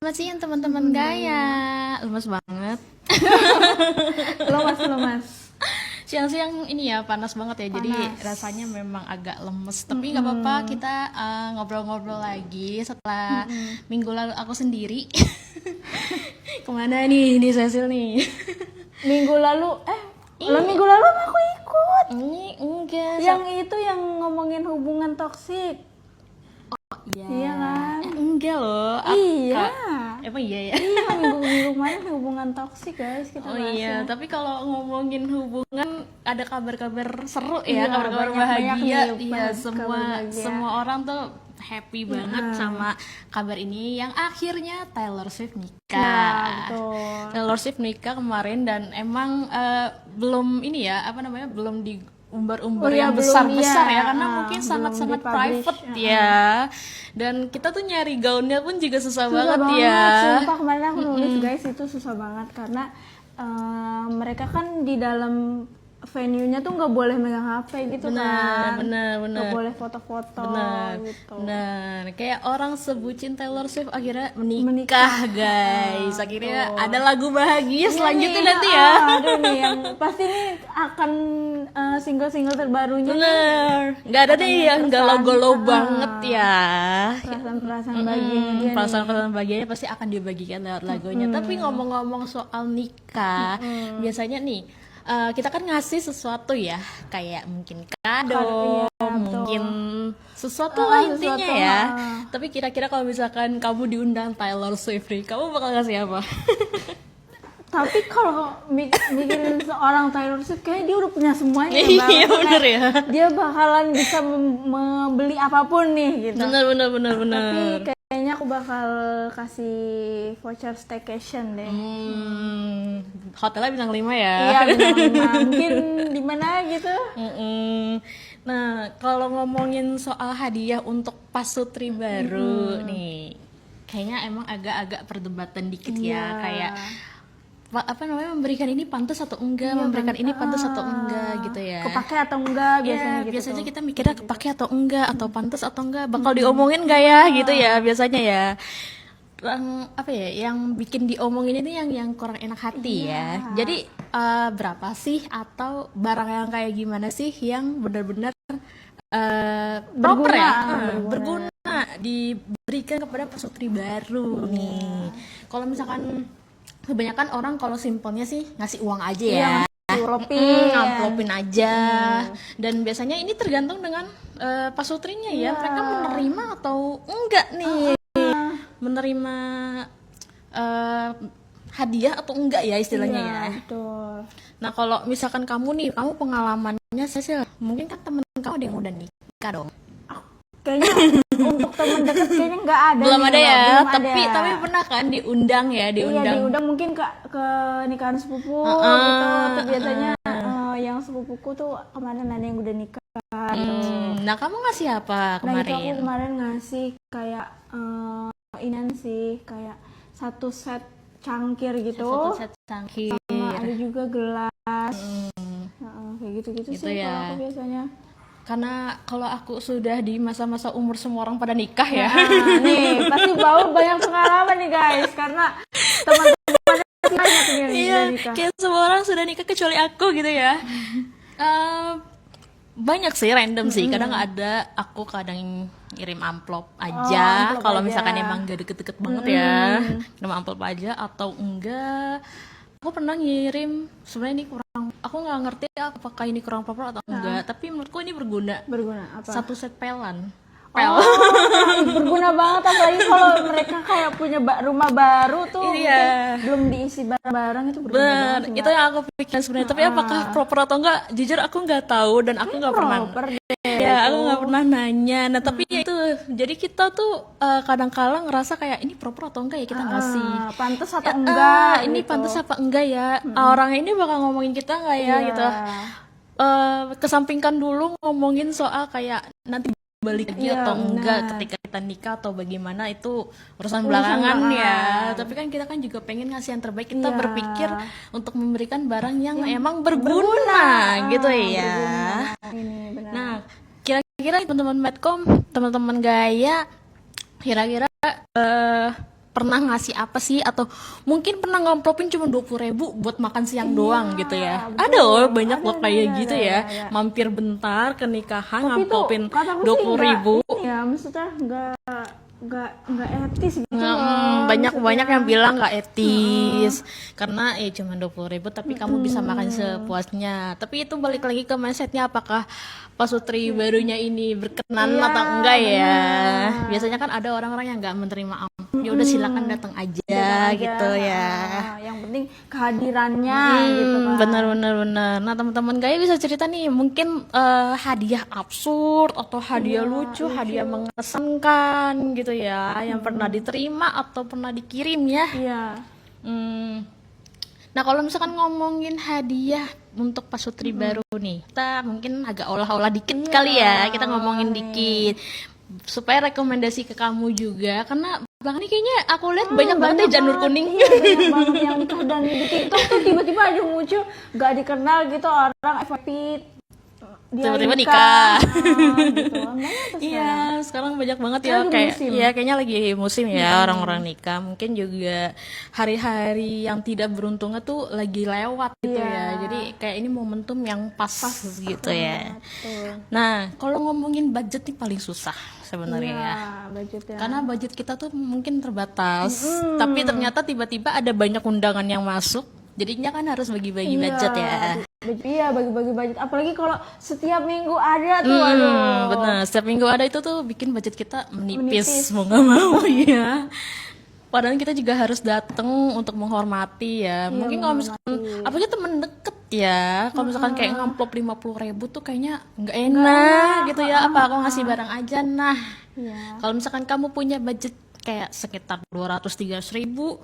Selamat siang teman-teman Gaya. Lemes banget. Lemas. Siang-siang ini ya panas banget ya. Jadi Panas. rasanya memang agak lemes. Tapi nggak apa-apa, kita ngobrol-ngobrol lagi setelah minggu lalu aku sendiri. Kemana nih Cecil nih? Minggu lalu Iya. minggu lalu aku ikut. Ini enggak. Yang itu yang ngomongin hubungan toksik. Iya. Iya kan? Enggak loh. Iya. Emang iya ya? Iya, minggu kemarin hubungan toksik guys kita Oh bahas iya, ya. tapi kalau ngomongin hubungan ada kabar-kabar seru Iya, ya, kabar-kabar banyak bahagia. nih, Iya, kabar semua bahagia. orang tuh happy banget sama kabar ini yang akhirnya Taylor Swift Ya, nikah. betul. Taylor Swift nikah kemarin dan emang belum ini ya, apa namanya? Belum diumbar-umbar Oh iya, yang belum, besar-besar iya. ya karena mungkin Belum sangat-sangat dipublish. private ya. Dan kita tuh nyari gaunnya pun juga susah Susah banget banget, ya. sumpah kemarin aku nulis guys itu susah banget karena mereka kan di dalam venue-nya tuh nggak boleh megang HP gitu kan. Bener. Nggak boleh foto-foto gitu. Benar. Kayak orang sebutin Taylor Swift akhirnya menikah, guys. Akhirnya ada lagu bahagia selanjutnya Nih, nanti ya. Aduh nih yang pasti nih akan single-single terbarunya. Bener. Nggak ada deh yang galau-galau banget ya. Perasaan-perasaan bahagianya dia nih. Perasaan-perasaan bahagianya pasti akan dibagikan lewat lagunya. Tapi ngomong-ngomong soal nikah, biasanya nih kita kan ngasih sesuatu ya, kayak mungkin kado, Iya, betul. mungkin sesuatu lah intinya sesuatu, ya. Tapi kira-kira kalau misalkan kamu diundang Taylor Swift, kamu bakal ngasih apa? Tapi kalau mikirin seorang Taylor Swift kayaknya dia udah punya semuanya Iya, Bang. bener ya. Dia bakalan bisa membeli apapun nih gitu. Bener. Tapi kayaknya aku bakal kasih voucher staycation deh. Hotelnya bintang 5 ya. Iya benar. Mungkin di mana gitu. Nah, kalau ngomongin soal hadiah untuk pasutri baru nih, kayaknya emang agak-agak perdebatan dikit ya, Iya. kayak apa namanya, memberikan ini pantas atau enggak, memberikan ini pantas atau enggak gitu ya. Kepake atau enggak biasanya Iya, gitu. biasanya kita mikirnya kepake atau enggak, atau pantas atau enggak, bakal diomongin enggak ya gitu ya biasanya ya. Apa ya, yang bikin diomongin ini yang kurang enak hati ya. Jadi berapa sih atau barang yang kayak gimana sih yang benar-benar proper ya, berguna diberikan kepada pasutri baru nih. Kalau misalkan kebanyakan orang kalau simpelnya sih ngasih uang aja ya. Amplopin aja. Dan biasanya ini tergantung dengan pasutrinya ya. Mereka menerima atau enggak nih. Menerima hadiah atau enggak ya istilahnya ya. Betul. Nah, kalau misalkan kamu pengalamannya Cecil, mungkin kan temen kamu ada yang udah nikah dong. Kayaknya untuk teman dekat kayaknya nggak ada. Belum nih, ada Bang. ya, Belum tapi ada. pernah kan diundang ya, Iya diundang mungkin ke nikahan sepupu gitu. Tuh biasanya yang sepupuku tuh kemarin ada yang udah nikah. Nah, kamu ngasih apa Nah itu aku kemarin? kemarin ngasih kayak inian sih kayak satu set cangkir gitu. Satu set cangkir. Sama ada juga gelas. Kayak gitu-gitu Gitu sih ya. kalau aku biasanya. Karena kalau aku sudah di masa-masa umur semua orang pada nikah ya. Nah, nih pasti bawa banyak pengalaman nih guys karena teman-teman banyak nih yang Iya, udah nikah. kayak semua orang sudah nikah kecuali aku gitu ya. Banyak sih random sih. Kadang ada aku kadang ngirim amplop aja. amplop Kalau aja. misalkan emang gak deket-deket banget ya, kirim amplop aja atau enggak. Aku pernah ngirim, sebenarnya ini kurang, aku nggak ngerti apakah ini kurang proper atau enggak. Tapi menurutku ini berguna. Berguna apa? Satu set pelan. Oh, berguna banget apalagi kalau mereka kayak punya rumah baru tuh Iya. mungkin belum diisi barang-barang itu berguna Bener, banget sih, itu yang aku pikirkan sebenarnya. Tapi apakah proper atau enggak? Jujur aku nggak tahu dan aku nggak pernah. proper deh. Ya, aku nggak pernah nanya. Nah, tapi ya itu. Jadi kita tuh kadang-kala ngerasa kayak ini proper atau enggak ya kita ngasih. Pantes atau Ya, enggak ini gitu. pantas apa enggak ya? Orang ini bakal ngomongin kita enggak ya Iya. gitu. Kesampingkan dulu ngomongin soal kayak nanti balik lagi Iya, atau enggak benar. ketika kita nikah atau bagaimana, itu urusan belakangan ya. Tapi kan kita kan juga pengen ngasih yang terbaik. Kita Iya. berpikir untuk memberikan barang yang emang berguna gitu ya. Ini benar. Nah, kira-kira teman-teman Medcom, teman-teman Gaya, kira-kira pernah ngasih apa sih, atau mungkin pernah ngamplopin cuma 20.000 buat makan siang doang gitu ya. betul. Ada loh banyak Ada, loh kayak ada, gitu ada, ya, ada. mampir bentar ke nikahan Tapi itu ngamplopin kataku sih 20.000. ya maksudnya nggak etis gitu loh. Banyak Maksudnya, yang bilang nggak etis karena cuma 20.000 tapi kamu bisa makan sepuasnya. Tapi itu balik lagi ke mindsetnya, apakah pasutri barunya ini berkenan Iya, atau enggak ya. benar. Biasanya kan ada orang-orang yang nggak menerima ya udah silakan datang aja gitu ya. Yang penting kehadirannya gitu kan. Benar. Nah teman-teman Gaya bisa cerita nih, mungkin hadiah absurd atau hadiah lucu, hadiah mengesankan gitu ya, yang pernah diterima atau pernah dikirim ya. Iya. Hmm. Nah kalau misalkan ngomongin hadiah untuk pasutri baru nih, kita mungkin agak olah-olah dikit kali ya, kita ngomongin dikit supaya rekomendasi ke kamu juga, karena belakangan ini kayaknya aku lihat banyak banget ya janur kuning. Iya, banyak banget yang nikah dan di TikTok tuh tiba-tiba aja muncul gak dikenal gitu orang FYP dia Tiba-tiba nikah. gitu. Banyak tuh Iya, sekarang banyak banget ya, Lagi kayak musim. ya kayaknya lagi musim ya orang-orang nikah. Mungkin juga hari-hari yang tidak beruntungnya tuh lagi lewat gitu ya. Jadi kayak ini momentum yang pas gitu ya. Betul. Nah, kalau ngomongin budget nih paling susah sebenarnya ya. Budgetnya. Karena budget kita tuh mungkin terbatas, tapi ternyata tiba-tiba ada banyak undangan yang masuk. Jadinya kan harus bagi-bagi budget ya. Iya, bagi-bagi budget. Apalagi kalau setiap minggu ada tuh, aduh. Benar, setiap minggu ada itu tuh bikin budget kita menipis. Mau nggak mau ya. Padahal kita juga harus datang untuk menghormati ya. Mungkin kalau misalkan, apalagi temen deket ya, kalau misalkan kayak ngamplop 50.000 tuh kayaknya nggak enak gitu ya. Apa aku ngasih barang aja. Nah, Iya. kalau misalkan kamu punya budget kayak sekitar 200-300 ribu,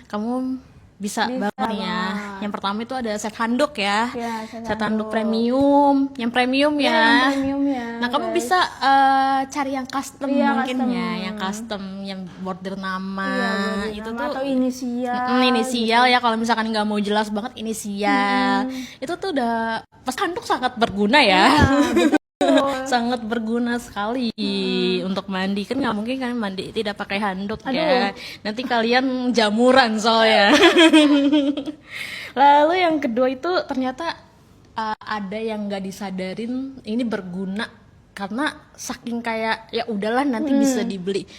kamu bisa banget nih ya. Yang pertama itu ada set handuk ya. Iya, Set handuk premium, yang premium ya. Premium ya. Nah, kamu bisa cari yang custom mungkin custom. ya, yang custom, yang bordir nama. Itu Nama tuh atau inisial. inisial ya, kalau misalkan nggak mau jelas banget inisial. Itu tuh udah pas handuk sangat berguna ya. Sangat berguna sekali untuk mandi, kan nggak mungkin kan mandi tidak pakai handuk ya, nanti kalian jamuran soalnya. Lalu yang kedua itu ternyata ada yang nggak disadarin ini berguna, karena saking kayak ya udahlah nanti bisa dibeli,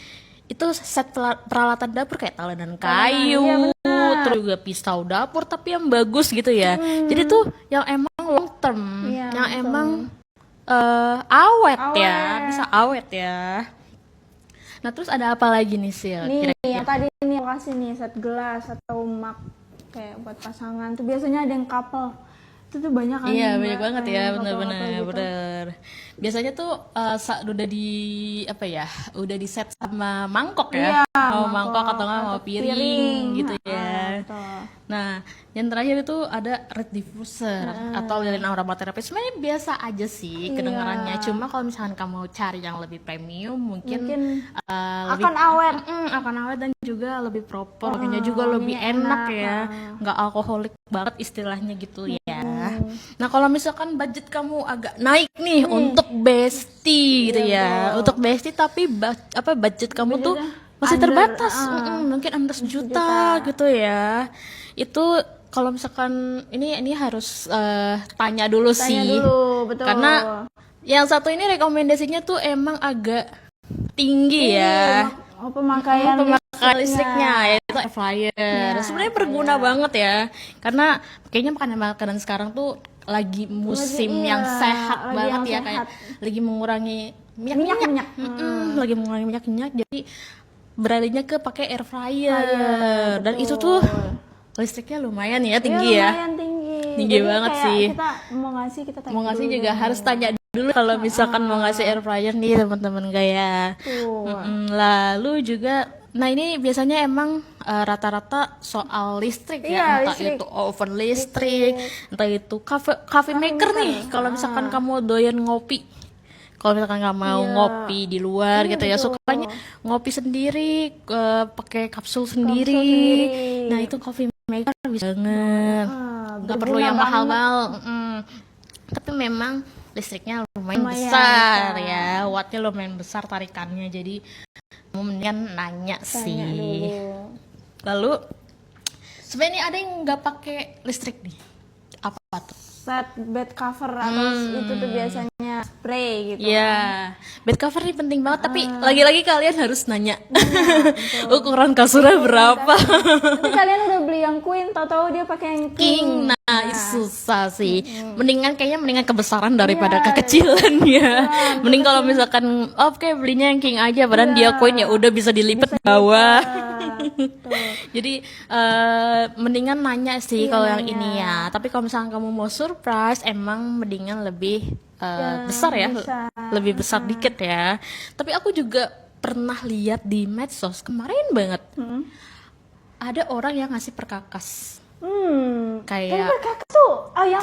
itu set peralatan dapur kayak talenan kayu, terus juga pisau dapur tapi yang bagus gitu ya. Jadi tuh yang emang long term, yang emang awet ya, bisa awet ya. Nah terus ada apa lagi nih Sil? Nih, yang tadi nih yang kasih nih set gelas atau mug kayak buat pasangan tuh biasanya ada yang couple. Itu tuh banyak kan. Iya Mbak, banyak banget ya, yang bener-bener couple-couple gitu. bener. Biasanya tuh udah di apa ya, udah di set sama mangkok ya, mau mangkok atau nggak mau piring gitu ya. Betul. Nah, yang terakhir itu ada red diffuser atau lilin aromaterapi. Sebenarnya biasa aja sih kedengarannya. Cuma kalau misalkan kamu cari yang lebih premium, mungkin Akan awet. akan awet dan juga lebih proper, wanginya juga lebih enak ya. Nggak alkoholik banget istilahnya gitu ya. Nah, kalau misalkan budget kamu agak naik nih untuk bestie gitu ya. Untuk bestie tapi budget kamu tuh masih terbatas. Mungkin under 1 juta gitu ya. Itu kalau misalkan ini harus tanya dulu sih. Dulu, betul. Karena yang satu ini rekomendasinya tuh emang agak tinggi ya. Pemakaian Listriknya yaitu air fryer. Sebenarnya berguna banget ya. Karena kayaknya makanan sekarang tuh lagi musim yang sehat banget ya, kayak lagi mengurangi minyak. Lagi mengurangi minyak, jadi beralihnya ke pakai air fryer. Dan itu tuh listriknya lumayan ya, tinggi ya. Lumayan tinggi Jadi banget kayak sih. Kita Mau ngasih juga harus tanya dulu kalau misalkan mau ngasih air fryer nih teman-teman Gaya. Lalu juga, nah ini biasanya emang rata-rata soal listrik ya, entah itu oven listrik, entah itu coffee maker nih. Kalau misalkan kamu doyan ngopi, kalau misalkan nggak mau ngopi di luar gitu ya, sukanya ngopi sendiri, pakai kapsul sendiri. Nah itu coffee maker bisa banget, nggak perlu yang mahal-mahal. Tapi memang listriknya lumayan besar ya, wattnya lumayan besar tarikannya, jadi kamu mendingan nanya sih. Lalu sebenarnya ada yang nggak pakai listrik nih. Apa tuh? Set bed cover atau itu tuh biasanya spray gitu. Iya, bed cover ini penting banget. Tapi lagi-lagi kalian harus nanya ukuran kasurnya berapa. Nanti kalian udah beli yang queen, tahu-tahu dia pakai yang king. Nah, itu susah sih. Mendingan kebesaran daripada kekecilan ya. Mending kalau misalkan oke belinya yang king aja, padahal dia queen ya udah bisa dilipat bawah. Jadi mendingan nanya sih kalau yang ini ya. Tapi kalau misalkan kamu mau surprise, emang mendingan lebih besar ya, lebih besar dikit ya. Tapi aku juga pernah lihat di medsos kemarin banget. Ada orang yang ngasih perkakas. Kayak Kakak tuh, yang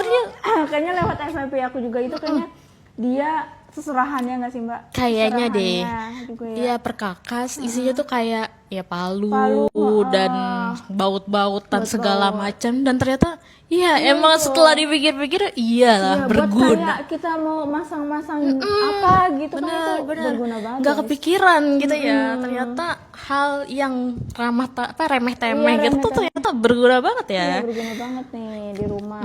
kayaknya lewat FYP aku juga itu kayaknya dia seserahannya nggak sih Mbak? kayaknya deh. Seserahannya juga ya. Iya, perkakas isinya tuh kayak ya palu dan baut-bautan segala macam, dan ternyata iya emang setelah dipikir-pikir iyalah Buat berguna. kayak kita mau masang-masang apa gitu kan itu berguna banget. Nggak guys. kepikiran gitu ya, ternyata hal yang remeh temeh gitu tuh ternyata berguna banget ya. Iya, berguna banget nih di rumah.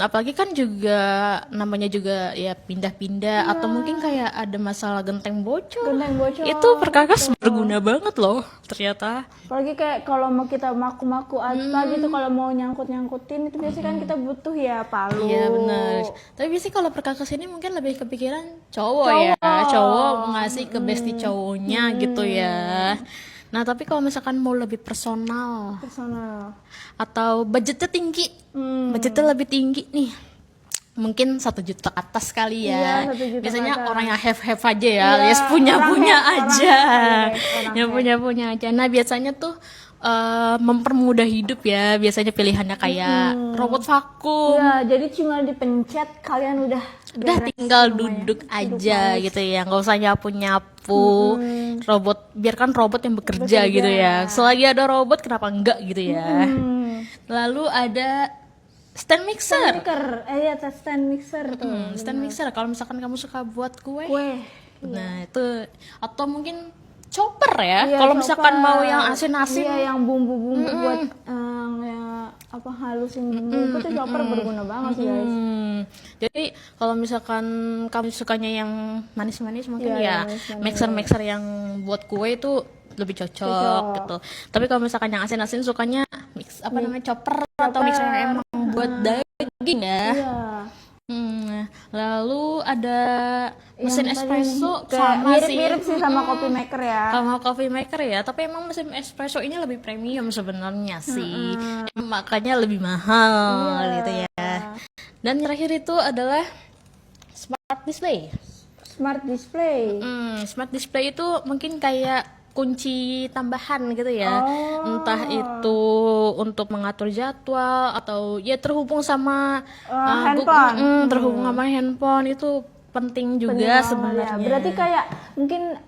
Apalagi kan juga namanya juga ya pindah-pindah atau mungkin kayak ada masalah genteng bocor. Genteng bocor. Itu perkakas berguna banget loh ternyata. Apalagi kayak kalau mau kita maku-maku apa gitu, kalau mau nyangkut-nyangkutin itu biasanya kan kita butuh ya palu. Iya benar. Tapi biasanya kalau perkakas ini mungkin lebih kepikiran cowok ya, cowok ngasih ke bestie cowoknya gitu ya. Nah tapi kalau misalkan mau lebih personal atau budgetnya tinggi, budgetnya lebih tinggi nih, mungkin 1 juta ke atas kali ya. Iya, 1 juta Biasanya ke atas. orang yang have aja ya, alias punya aja, yang punya aja. Nah biasanya tuh mempermudah hidup ya, biasanya pilihannya kayak robot vakum. Ya, jadi cuma dipencet kalian udah Tinggal duduk aja gitu ya, nggak usah nyapu robot, biarkan robot yang bekerja gitu ya. Selagi ada robot kenapa enggak gitu ya. Lalu ada stand mixer. Iya, stand mixer tuh. Stand mixer kalau misalkan kamu suka buat kue. Nah itu, atau mungkin chopper ya, Iya, kalau misalkan chopper. mau yang asin-asin. Iya, yang bumbu-bumbu buat halusin bumbu itu chopper berguna banget sih guys. Jadi kalau misalkan kamu sukanya yang manis-manis mungkin Iya, ya mixer yang buat kue itu lebih cocok gitu. Tapi kalau misalkan yang asin-asin sukanya chopper atau mixer yang emang buat daging ya. Iya. Lalu ada mesin Yang espresso tadi sama sih. mirip sih sama coffee maker ya. Sama coffee maker ya, tapi emang mesin espresso ini lebih premium sebenarnya sih. Makanya lebih mahal gitu ya. Dan terakhir itu adalah smart display. Smart display. Smart display itu mungkin kayak kunci tambahan gitu ya. Entah itu untuk mengatur jadwal atau ya terhubung sama handphone. terhubung sama handphone itu penting juga sebenarnya. Berarti kayak mungkin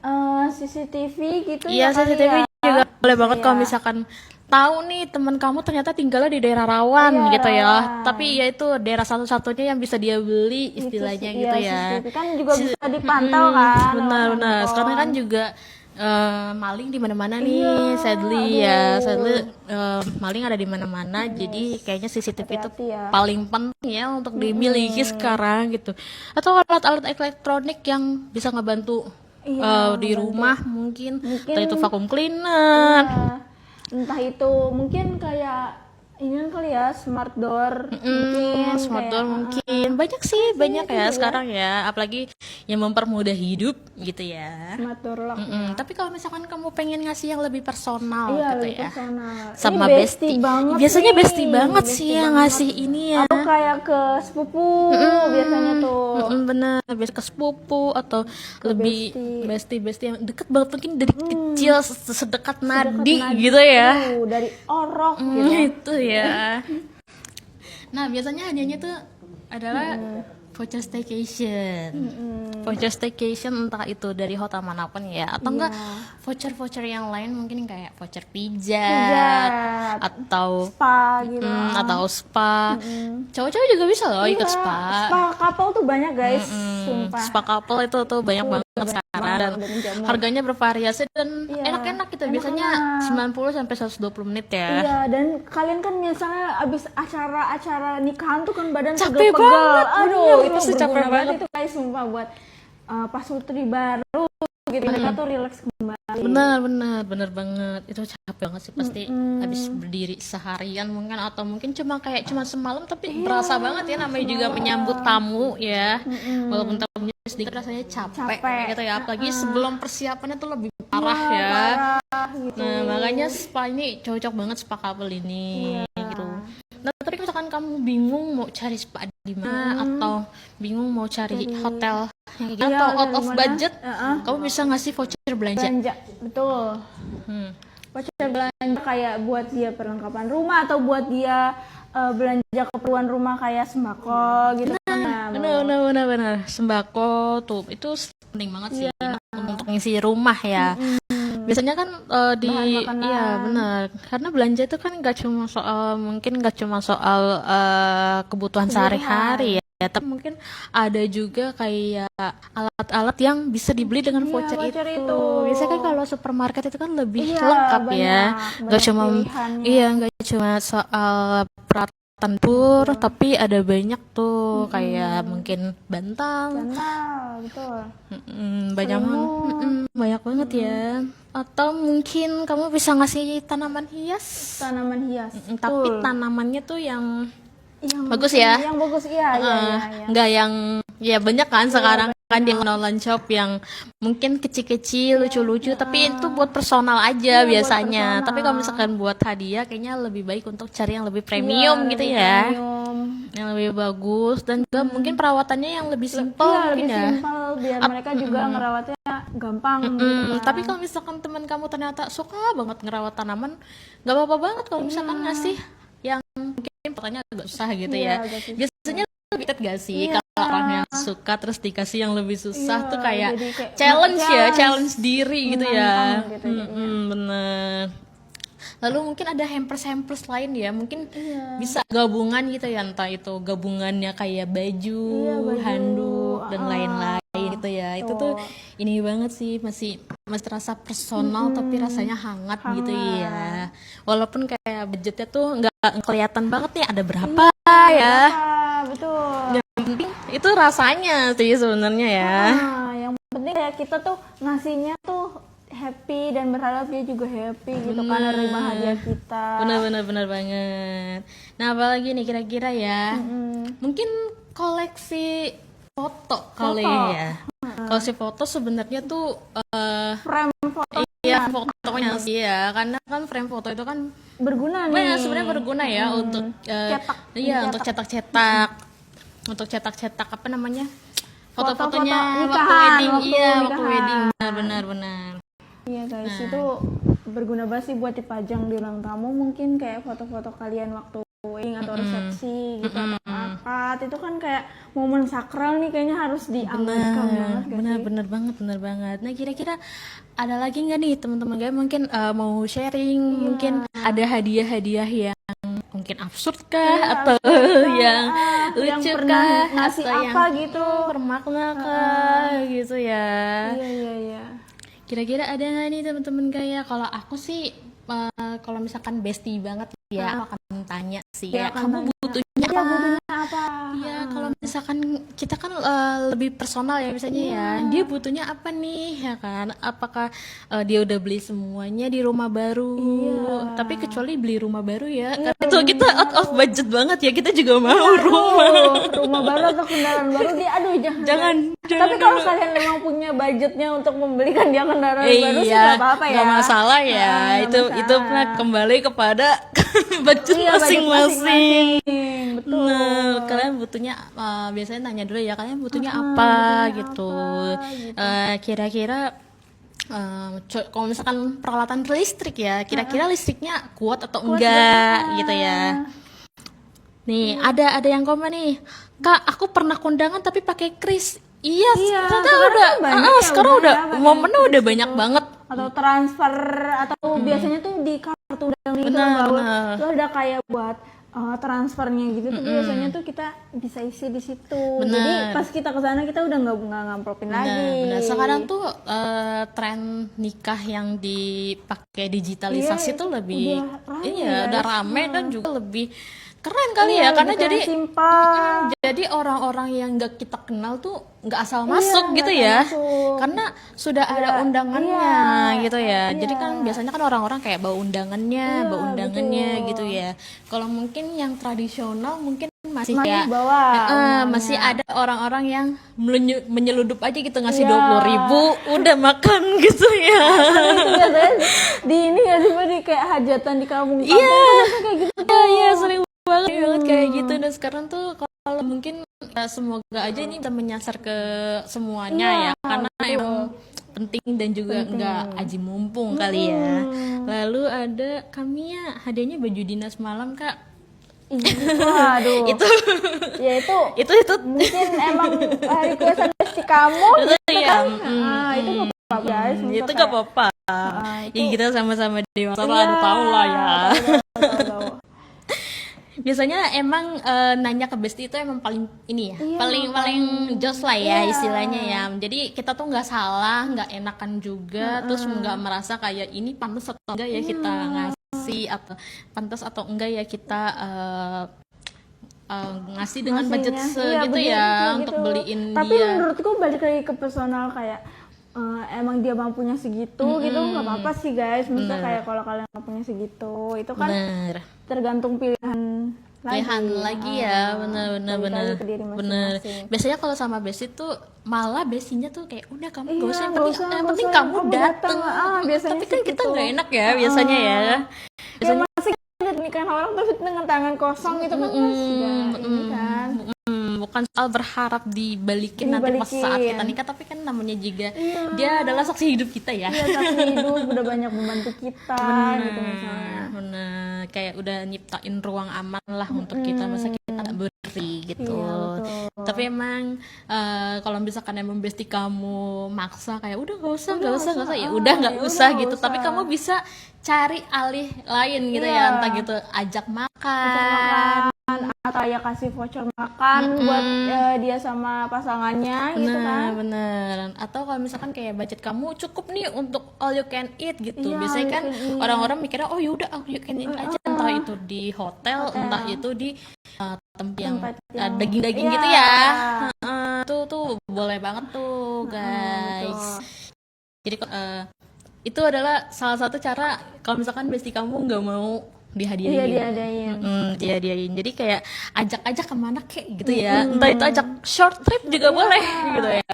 CCTV gitu Iya, ya. CCTV juga boleh banget kalau misalkan tahu nih teman kamu ternyata tinggalnya di daerah rawan gitu ya. Tapi ya itu daerah satu-satunya yang bisa dia beli istilahnya gitu ya. CCTV kan juga bisa dipantau kan. Benar. Sekarang kan juga maling di mana-mana nih, sadly maling ada di mana-mana. Jadi kayaknya CCTV itu paling penting ya untuk dimiliki sekarang gitu. Atau alat-alat elektronik yang bisa ngebantu di rumah mungkin entah itu vacuum cleaner. Entah itu mungkin kayak ini kali ya, smart door mungkin banyak sih banyak ya sekarang ya, apalagi yang mempermudah hidup gitu ya. Smart door lock. Tapi kalau misalkan kamu pengen ngasih yang lebih personal Iya, gitu lebih ya personal. sama Ini bestie banget biasanya nih. bestie banget sih yang ngasih ini ya. Atau kayak ke sepupu biasanya tuh. Bener, biasa ke sepupu atau lebih bestie yang deket banget, mungkin dari kecil sedekat nadi gitu ya. Dari orok gitu. Itu ya. Nah biasanya hadiahnya tuh adalah voucher staycation. Voucher staycation entah itu dari hotel manapun ya, atau enggak voucher yang lain mungkin kayak voucher pijat atau spa gitu. Atau spa. Cowok-cowok juga bisa loh ikut spa. Spa couple tuh banyak guys, sumpah. Spa couple itu tuh banyak banget banget sekarang dan udah menjamur. harganya bervariasi dan Iya, enak-enak gitu. enak-enak. Biasanya 90 sampai 120 menit ya. Iya, dan kalian kan misalnya abis acara nikahan tuh kan badan Capek pegel-pegel. banget, Aduh, bener, itu pasti capek berguna banget. itu guys, sumpah buat pasutri baru gitu. Mereka tuh relax kembali. Bener banget. Itu capek banget sih pasti habis berdiri seharian mungkin atau mungkin cuma semalam tapi berasa banget ya namanya juga menyambut tamu ya. Walaupun tamunya sedikit rasanya capek gitu ya. Apalagi sebelum persiapannya tuh lebih parah ya. Parah, gitu. Nah, makanya spa ini cocok banget spa couple ini gitu. Nah, tapi kalau misalkan kamu bingung mau cari spa di mana atau bingung mau cari hotel yang kayak gitu Iya, atau out dari of mana? budget, kamu bisa ngasih voucher belanja. Belanja, betul. Voucher belanja kayak buat dia perlengkapan rumah atau buat dia belanja keperluan rumah kayak sembako gitu kan. Nah, Benar. Sembako tuh itu penting banget sih untuk ngisi rumah ya. Biasanya kan Bahan makanan. iya benar. Karena belanja itu kan nggak cuma soal kebutuhan sehari-hari ya, tapi mungkin ada juga kayak alat-alat yang bisa dibeli dengan voucher voucher itu. itu. Biasanya kan kalau supermarket itu kan lebih Iya, lengkap ya. Nggak banyak cuma pilihannya. nggak cuma soal peralatan tur, tapi ada banyak tuh kayak mungkin bantal. Betul. Banyak banget ya. Atau mungkin kamu bisa ngasih tanaman hias. Tanaman hias. Tapi Betul. tanamannya tuh yang Yang bagus ya. Yang bagus iya. Nggak yang ya banyak kan sekarang kan di online shop yang mungkin kecil-kecil lucu-lucu tapi itu buat personal aja biasanya. personal. Tapi kalau misalkan buat hadiah kayaknya lebih baik untuk cari yang lebih premium gitu lebih ya. premium. Yang lebih bagus dan juga mungkin perawatannya yang lebih simpel Iya, mungkin lebih ya. simpel biar mereka juga ngerawatnya gampang gitu kan. Tapi kalau misalkan teman kamu ternyata suka banget ngerawat tanaman, nggak apa-apa banget kalau misalkan ngasih yang mungkin fotonya agak susah gitu Iya, ya. agak susah. Biasanya lebih dekat gak sih Iya. kalau orang yang suka terus dikasih yang lebih susah Iya, tuh kayak jadi kayak challenge diri gitu ya. Menantang gitu jadinya. Bener. Lalu mungkin ada hampers lain ya, mungkin bisa gabungan gitu ya, entah itu gabungannya kayak baju, baju, handuk dan lain-lain gitu ya. Itu tuh ini banget sih masih terasa personal tapi rasanya hangat gitu ya. Walaupun kayak budgetnya tuh nggak kelihatan banget nih ada berapa ya. Betul. Yang penting itu rasanya sih sebenarnya ya. Yang penting kayak kita tuh ngasihnya tuh happy dan berharap dia juga happy gitu kan nerima hadiah kita. Benar banget. Nah, apalagi nih kira-kira ya? Mungkin koleksi foto kali ya. Koleksi foto sebenarnya tuh Frame foto iya fotonya sih ya, karena kan frame foto itu kan berguna nih. sebenarnya berguna ya untuk Cetak. iya untuk cetak-cetak apa namanya? Foto-fotonya Foto-foto waktu nikahan, wedding, waktu nikahan. wedding benar. Iya guys, itu berguna banget sih buat dipajang di ruang tamu. Mungkin kayak foto-foto kalian waktu wedding atau resepsi gitu atau akad. Itu kan kayak momen sakral nih, kayaknya harus diabadikan banget gak sih? Bener banget. Nah, kira-kira ada lagi nggak nih teman-teman guys mungkin mau sharing, mungkin ada hadiah-hadiah yang mungkin absurd kah atau yang yang lucu pernah kah ngasih atau apa yang gitu. bermakna kah gitu ya. Iya. Kira-kira ada nggak nih teman-teman kayak kalau aku sih kalau misalkan bestie banget ya aku akan tanya sih ya, kamu butuhnya apa? Iya, kalau misalkan kita kan lebih personal ya misalnya ya, dia butuhnya apa nih ya kan? Apakah dia udah beli semuanya di rumah baru? Tapi kecuali beli rumah baru ya, karena itu kita out of budget banget ya, kita juga mau Rumah baru atau kendaraan baru dia jangan. Tapi jangan kalau dulu. kalian memang punya budgetnya untuk membelikan dia kendaraan baru sih nggak apa-apa ya. Nggak masalah ya, Nggak itu mah kembali kepada budget masing-masing. Betul. Nah, kalian butuhnya biasanya nanya dulu ya, kalian butuhnya apa gitu. Kira-kira kalau misalkan peralatan listrik ya, kira-kira listriknya kuat atau enggak gitu ya. Nih, ada yang komen nih. Kak, aku pernah kondangan tapi pakai kris. Iya, sekarang udah momennya udah banyak banget. Atau transfer atau biasanya tuh di kartu dan itu Benar. itu ada kayak buat transfernya gitu tuh biasanya tuh kita bisa isi di situ. Bener. Jadi pas kita ke sana kita udah nggak ngamplopin lagi. Benar. Sekarang tuh tren nikah yang dipakai digitalisasi Iya, tuh itu lebih udah rame, iya, guys. udah rame dan juga lebih keren kali Iya, ya, karena lebih kayak jadi simpel. jadi orang-orang yang nggak kita kenal tuh nggak asal Iya, masuk nggak gitu asal ya, masuk. karena sudah ada undangannya iya, gitu ya. iya. Jadi kan biasanya kan orang-orang kayak bawa undangannya, betul. gitu ya. Kalau mungkin yang tradisional mungkin masih Masih kayak bawa undangannya. masih ada orang-orang yang menyeludup aja gitu, ngasih Iya. 20.000 udah makan gitu ya. Itu biasanya di ini nggak sih Pak, di kayak hajatan di kampung-kampung Iya. tuh biasanya kayak gitu. Iya, sering banget kayak gitu. Dan sekarang tuh kalau mungkin semoga aja ini bisa menyasar ke semuanya Iya, ya, karena betul. emang penting dan juga nggak aji mumpung kali ya. Lalu ada kami ya hadiahnya baju dinas malam Kak. Waduh. Itu Ya itu itu mungkin emang requestan besti kamu gitu ya. kan. Itu nggak apa-apa guys. Maksudnya Itu kayak- gak apa-apa. itu- Ya kita sama-sama dewasa Iya, lah, tahu lah ya. tahu. Biasanya emang nanya ke bestie itu emang paling ini ya, Iya, paling jos lah ya Iya. istilahnya ya. Jadi kita tuh nggak salah, nggak enakan juga, terus nggak merasa kayak ini pantas atau enggak ya kita ngasih, atau pantas atau enggak ya kita ngasih dengan budget Ngasihnya, segitu budget ya segitu. untuk beliin Tapi dia. menurutku balik lagi ke personal kayak emang dia mampunya segitu gitu nggak apa-apa sih guys. Maksudnya kayak kalau kalian nggak punya segitu itu kan Bener. tergantung pilihan Lagi ya, bener balik lagi ke diri bener. masing-masing. Biasanya kalau sama bestie tuh malah bestinya tuh kayak udah kamu gak Iya, usah, nggak usah, yang nggak penting usah, kamu kamu dateng. datang. Biasanya Tapi kan sih kita gitu. nggak enak ya biasanya ya. Ya masih ada nikahan orang tapi dengan tangan kosong gitu kan mas ini kan. Bukan soal berharap dibalikin nanti pas saat Dibalikin. kita nikah, tapi kan namanya juga dia adalah saksi hidup kita ya. Iya saksi hidup udah banyak membantu kita gitu misalnya. Bener, kayak udah nyiptain ruang aman lah untuk kita, masa kita nggak beri gitu. Iya, betul. Tapi emang kalau misalkan emang bestie kamu maksa kayak udah nggak usah ya udah nggak usah gitu. Tapi kamu bisa cari alih lain gitu ya, entah gitu ajak makan. Atau ya kasih voucher makan buat dia sama pasangannya gitu kan. Bener. Atau kalau misalkan kayak budget kamu cukup nih untuk all you can eat gitu. Iya, Biasanya all you kan can eat. orang-orang mikirnya oh yaudah all you can eat aja, entah itu di hotel, entah itu di tempat yang daging-daging Iya. gitu ya. Tuh boleh banget tuh guys. Jadi itu adalah salah satu cara kalau misalkan bestie kamu nggak mau dihadiahin. Iya diadain. Dihadiahin. Jadi kayak ajak-ajak kemana kek gitu ya. Entah itu ajak short trip juga boleh gitu ya.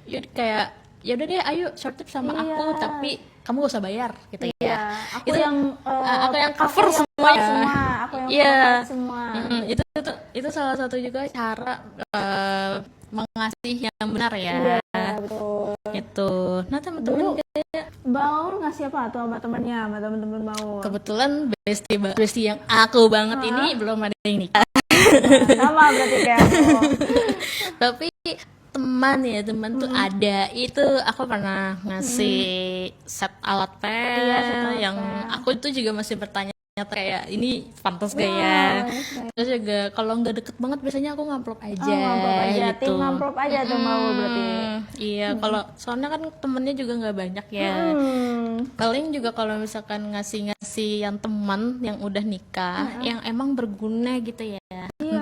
Jadi kayak ya udah deh ayo short trip sama aku, tapi kamu gak usah bayar gitu ya. Iya, aku Itu- yang aku yang cover semuanya. Aku yang Iya. cover semua. Itu salah satu juga cara mengasih yang benar ya. Iya, betul. Itu. Nah teman-teman kayak Mbak Aur ngasih apa tuh sama temannya, sama teman-teman Mbak Aur? kebetulan bestie yang aku banget ini belum ada yang nikah. Sama berarti kayak aku. Tapi teman tuh ada, itu aku pernah ngasih set alat pen Iya, set alat yang pen. aku itu juga masih bertanya kayak ini pantas gak ya. Terus juga kalau nggak deket banget biasanya aku ngamplop aja, Ngamplop aja, gitu. tim ngamplop aja tuh Mbak Aur berarti. Iya, kalau soalnya kan temennya juga nggak banyak ya. Paling juga kalau misalkan ngasih yang teman yang udah nikah, yang emang berguna gitu ya.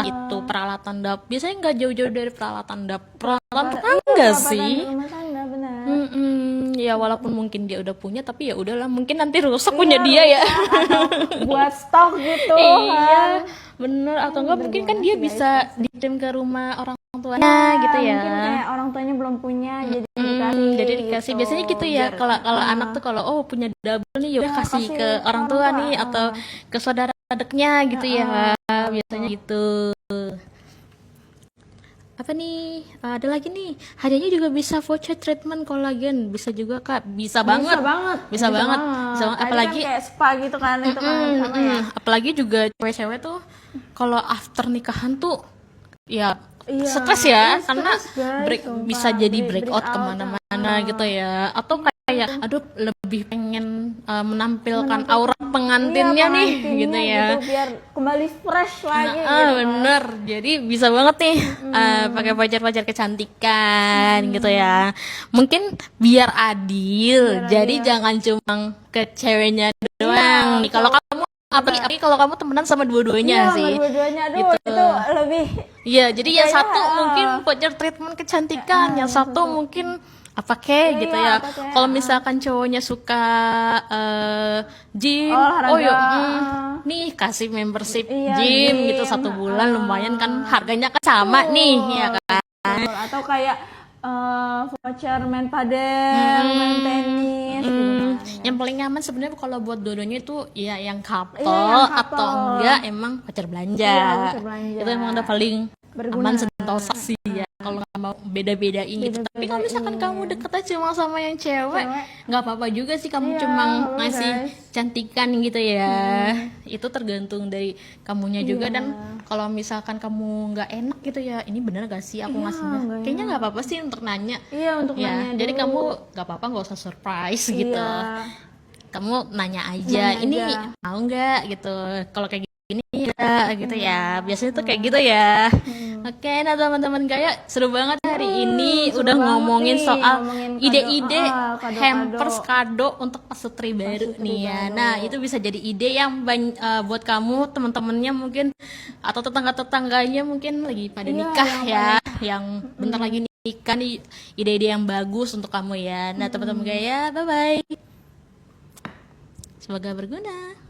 Itu peralatan dapur. Biasanya nggak jauh-jauh dari peralatan dapur. Peralatan tangga sih. Rumah tangga benar. Ya walaupun mungkin dia udah punya, tapi ya udahlah, mungkin nanti rusak punya dia ya. Atau buat stok gitu Iya, kan. bener. Atau enggak mungkin kan dia bisa dikirim ke rumah orang tuanya gitu ya. Mungkin kayak orang tuanya belum punya jadi dikasih. Jadi dikasih gitu. biasanya gitu ya. Biar- Kalau anak tuh kalau punya double nih, yaudah kasih kasih ke orang tua tua. nih, atau ke saudara adeknya gitu ya. Biasanya gitu. Apa nih? Ada lagi nih. Hadiahnya juga bisa voucher treatment kolagen. Bisa juga Kak. Bisa banget. Bisa banget. Bisa banget. Tadi Apalagi kan kayak spa gitu kan itu kan sama ya. apalagi juga cewek-cewek tuh kalau after nikahan tuh ya stres ya, karena guys, sumpah. bisa jadi breakout Breakout, kemana-mana gitu ya, atau kayak aduh lebih pengen menampilkan aura pengantinnya Iya, nih pengantinnya gitu ya. biar kembali fresh lagi gitu kan. Bener, jadi bisa banget nih pakai pacar-pacar kecantikan gitu ya. Mungkin biar adil, jadi jangan cuma ke ceweknya doang nih. Kalau kamu apalagi kalau kamu temenan sama dua-duanya Iya, sih. sama dua-duanya. Aduh, Gitu. itu lebih Iya, jadi yang Kayaknya, satu mungkin voucher treatment kecantikan, yang satu mungkin apa kek gitu ya. apa kek, Kalau misalkan cowoknya suka gym, olahraga, oh yuk, nih kasih membership Iya, gym gym, gitu 1 bulan lumayan kan, harganya kan sama nih, ya kan. atau kayak voucher main padel, main tenis gitu kan. Yang paling nyaman sebenarnya kalau buat dua-duanya itu ya yang couple, yang couple. atau enggak emang pacar belanja. Iya, pacar belanja. Itu emang udah paling Berguna. aman sentosa sih ya, kalau nggak mau beda-bedain gitu. Tapi kalau misalkan kamu deket aja cuma sama yang cewek, nggak apa-apa juga sih kamu Iya, cuma nggak apa-apa, ngasih guys. cantikan gitu ya. Itu tergantung dari kamunya juga, dan kalau misalkan kamu nggak enak gitu ya, ini bener gak sih aku ngasihnya? nggak Kayaknya nggak apa-apa sih untuk nanya. Iya, untuk Ya, nanya jadi dulu. kamu nggak apa-apa, nggak usah surprise gitu. Iya. Kamu nanya aja, Nanya ini aja. mau nggak gitu. Kalau kayak gini ya gitu ya, biasanya tuh kayak gitu ya. Oke, nah teman-teman Gaya, seru banget hari ini seru udah banget ngomongin nih, soal ngomongin kado. ide-ide Kado-kado. hampers kado untuk pasutri baru nih ya. Nah, itu bisa jadi ide yang buat kamu, teman-temannya mungkin, atau tetangga-tetangganya mungkin lagi pada nikah ya, yang bentar lagi nikah nih, ide-ide yang bagus untuk kamu ya. Nah, teman-teman Gaya, bye-bye. Semoga berguna.